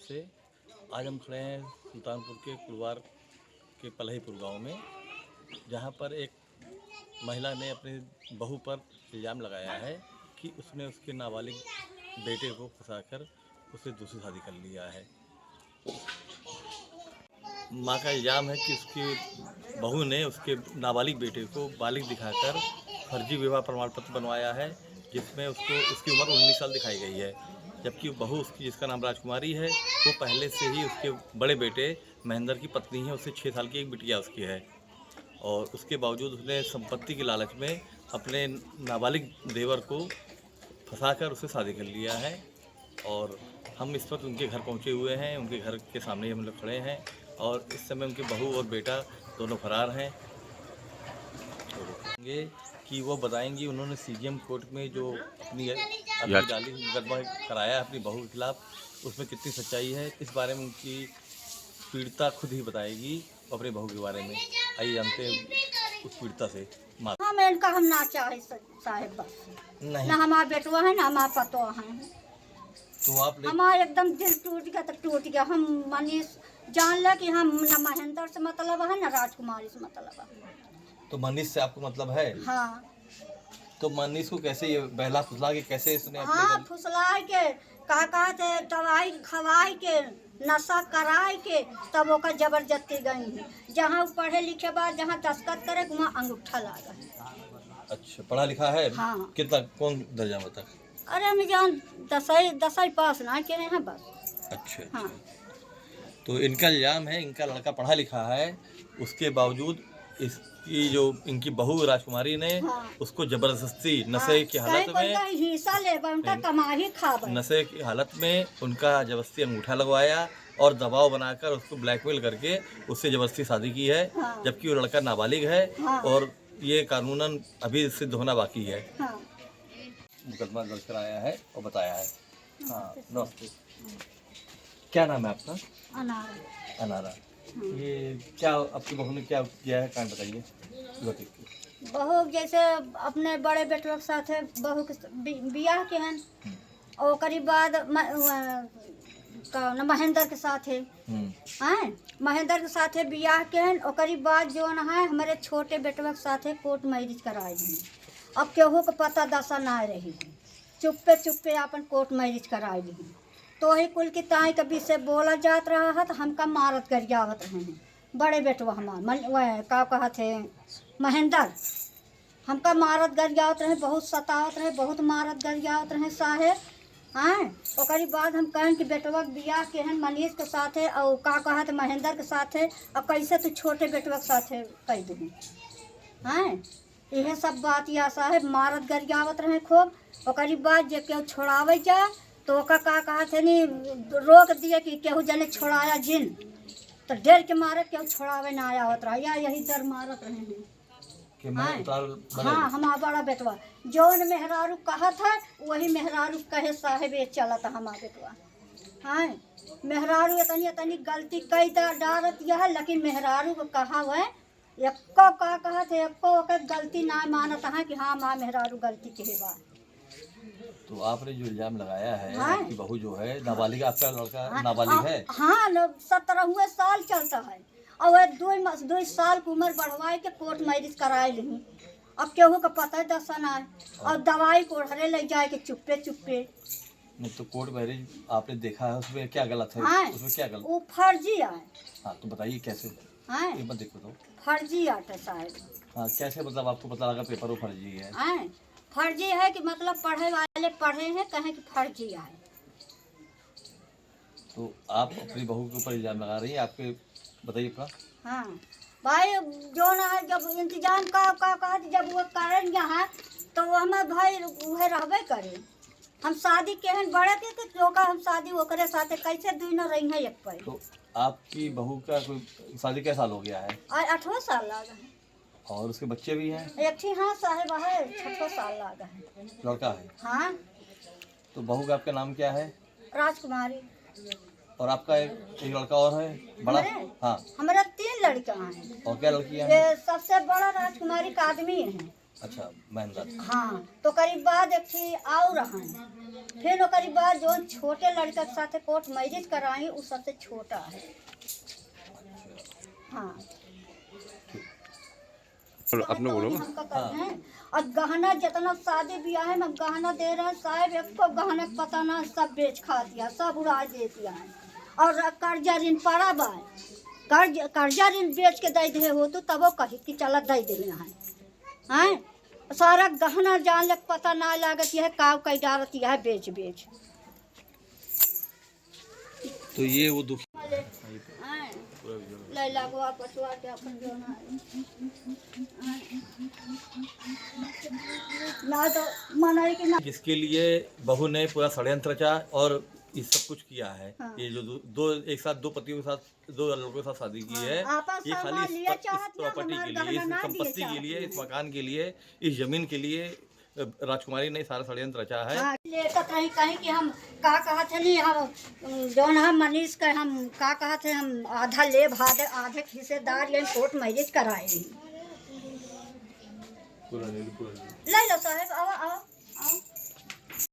से। आज हम खड़े हैं सुल्तानपुर के कुलवार के पलहीपुर गांव में, जहां पर एक महिला ने अपनी बहू पर इल्ज़ाम लगाया है कि उसने उसके नाबालिग बेटे को फंसाकर उससे दूसरी शादी कर लिया है। मां का इल्ज़ाम है कि उसकी बहू ने उसके नाबालिग बेटे को बालिग दिखाकर फर्जी विवाह प्रमाण पत्र बनवाया है, जिसमें उसकी उम्र 19 साल दिखाई गई है, जबकि बहू उसकी, जिसका नाम राजकुमारी है, वो पहले से ही उसके बड़े बेटे महेंद्र की पत्नी है। उससे 6 साल की एक बिटिया उसकी है, और उसके बावजूद उसने संपत्ति की लालच में अपने नाबालिग देवर को फंसाकर उससे शादी कर लिया है। और हम इस वक्त उनके घर पहुंचे हुए हैं। उनके घर के सामने हम लोग खड़े हैं, और इस समय उनके बहू और बेटा दोनों फरार हैं। कि वो बताएंगी उन्होंने सीजीएम कोर्ट में जो अपनी डाली मुकदमा कराया है अपनी बहू के खिलाफ, उसमें कितनी सच्चाई है, इस बारे में उनकी पीड़िता खुद ही बताएगी अपने बहू के बारे में। आइए जानते हैं उस पीड़िता से। हम इनका हम ना चाहे साहेब, बस नहीं ना हमारा बेटवा है ना हमारा पतवा है। तो आप हमारा एकदम दिल टूट गया तो टूट गया। हम मनीष जान ले कि हम न महेंद्र से मतलब है न राजकुमारी से मतलब है। तो मनीष से आपको मतलब है? हाँ। तो मनीष को कैसे ये बहला फुसला के कैसे इसने? हाँ, फुसला के का कहते दवाई खवाई के नशा कराए के तब ओकर जबरदस्ती गई। जहाँ पढ़े लिखे बाद जहाँ दस्तखत करे वहाँ अंगूठा लागा। अच्छा, पढ़ा लिखा है? हाँ। कितना, कौन दर्जा में तक? अरे हम जान दसवीं पास ना के हैं बस। अच्छा। हाँ। तो इनका इल्ज़ाम है इनका लड़का पढ़ा लिखा है, उसके बावजूद इसकी जो इनकी बहू राजकुमारी ने उसको जबरदस्ती नशे की हालत में हिस्सा ले उनका कमाई खा नशे की हालत में उनका जबरदस्ती अंगूठा लगवाया और दबाव बनाकर उसको ब्लैकमेल करके उससे जबरदस्ती शादी की है। जबकि वो लड़का नाबालिग है और ये कानूनन अभी सिद्ध होना बाकी है। मुकदमा दर्ज कराया है और बताया है। हाँ, नमस्ते। क्या नाम है आपका? अनारा। अनारा। ये क्या आपकी बहू ने क्या किया है, कांड बताइए। बहू जैसे अपने बड़े बेटों के साथ है, बहू के बियाह के हैं और करीब बाद महेंद्र के साथ है। महेंद्र के साथ है बियाह के हैं और करीब बाद जो है हमारे छोटे बेटवा के साथ है कोर्ट मैरिज कराए हैं। अब केहू को पता दशा ना रही, चुप्पे अपन कोर्ट मैरिज कराए ली। तो ही कुल की ताई कभी से बोला जात रहा है तो हमका मारत गरियावत रहे हैं। बड़े बेटवा हमार का कहत है महेंद्र, हमका मारत गरियावत रहे, बहुत सतावत रहे, बहुत मारत गरियावत रहे साहेब। और बाद हम कहें कि बेटवा के बियाह के हैं मनीष के साथ है और का कहत महेंद्र के साथ है, और कैसे तू छोटे बेटवा के साथ है कह दूँ। यह सब बात या साहेब मारत गरियावत रहे खूब। और बाद जे केहू छोड़ावे जा तो का कहते नी रोक दिए कि केहू जने छोड़ाया जिन तो डेर के मारे केहू छोड़ावे ना आया होत रहा, या यही डर मारत रहे हैं। हाँ, हमारा बड़ा बेटवा जौन मेहरारू कहत है वही मेहरारू कहे साहेब ये चलत हमारा बेटवा। मेहरारू इतनी गलती कई डारत यह, लेकिन मेहरारू को कहा है एको का कहत है एको गलती ना मानत है कि हाँ माँ मेहरारू गलती के बा। तो आपने जो इल्जाम लगाया है आपकी बहू जो है नाबालिग, आपका लड़का नाबालिग है? हाँ, 17 साल चलता है और 2 साल की उम्र बढ़वाए के कोर्ट मैरिज कराए ली। अब केहू का पता है दशा ना है और दवाई को हरे ले जाए के चुप्पे। नहीं तो कोर्ट मैरिज आपने देखा है, उसमें क्या गलत है? उसमें क्या गलत? वो फर्जी है। हाँ, तो बताइए कैसे? एक बार देखो तो। फर्जी आटे साहब। हाँ, कैसे मतलब आपको पता लगा पेपर वो फर्जी है? फर्जी है कि मतलब पढ़े वाले पढ़े हैं कहें कि फर्जी है। तो आप अपनी बहू के ऊपर इल्जाम लगा रही हैं, आपके बताइए अपना। हाँ भाई, जो ना जब इंतजाम का जब वो करेंगे है तो वो हमारे भाई वह रहबे करे। हम शादी के हैं बड़े थे तो लोग हम शादी ओकरे साथे कैसे दुनो रही हैं एक पर। तो आपकी बहू का कोई शादी क्या साल हो गया है? 8 साल लगा है। और उसके बच्चे भी हैं? एक ही हाँ साहेब है, 6 साल लगा है। लड़का है? हाँ। तो बहू का आपका नाम क्या है? राजकुमारी। और आपका एक लड़का और है बड़ा? हाँ, हमारा 3 लड़का हैं। और क्या लड़कियां हैं? सबसे बड़ा राजकुमारी का आदमी है अच्छा महिंद्रा। हाँ तो करीब बाद एक थी आऊ रहन, फिर वो करीब बाद जो छोटे लड़का के साथ कोर्ट मैरिज कराई वो सबसे छोटा है। हाँ अपने बोलो ना। हमका करते हैं और गहना जितना शादी ब्याह में गहना दे रहे हैं साहब, एक गहना का पता ना, सब बेच खा दिया, सब उड़ा दे दिया है। और कर्जा ऋण पड़ा बा, कर्जा ऋण बेच के दे दे हो तो तब वो कही कि चला दे देना है। सारा गहना जान लग पता ना लागत है, काव कई डारत है बेच बेच। तो ये वो दुखी लैला को पटवा के अपन जो ना तो मना कि ना, जिसके लिए बहू ने पूरा षड्यंत्र रचा और ये सब कुछ किया है। हाँ। ये जो दो एक साथ दो पतियों के साथ, दो लड़कों के साथ शादी की है, आपस ये सामान खाली लिया इस चाहत या प्रॉपर्टी हमार के लिए, गहना इस ना संपत्ति दिए के लिए, चाहत इस मकान के लिए, इस जमीन के लिए राजकुमारी ने सारा षड्यंत्र रचा है। हाँ, लेकर रही कहीं कि हम का कहा थे नहीं, हम जौन हम मनीष के हम का कहा थे, हम आधा ले आधे आधे हिस्सेदार ये कोर्ट मैरिज कराए। ले लो साहब, आओ आओ।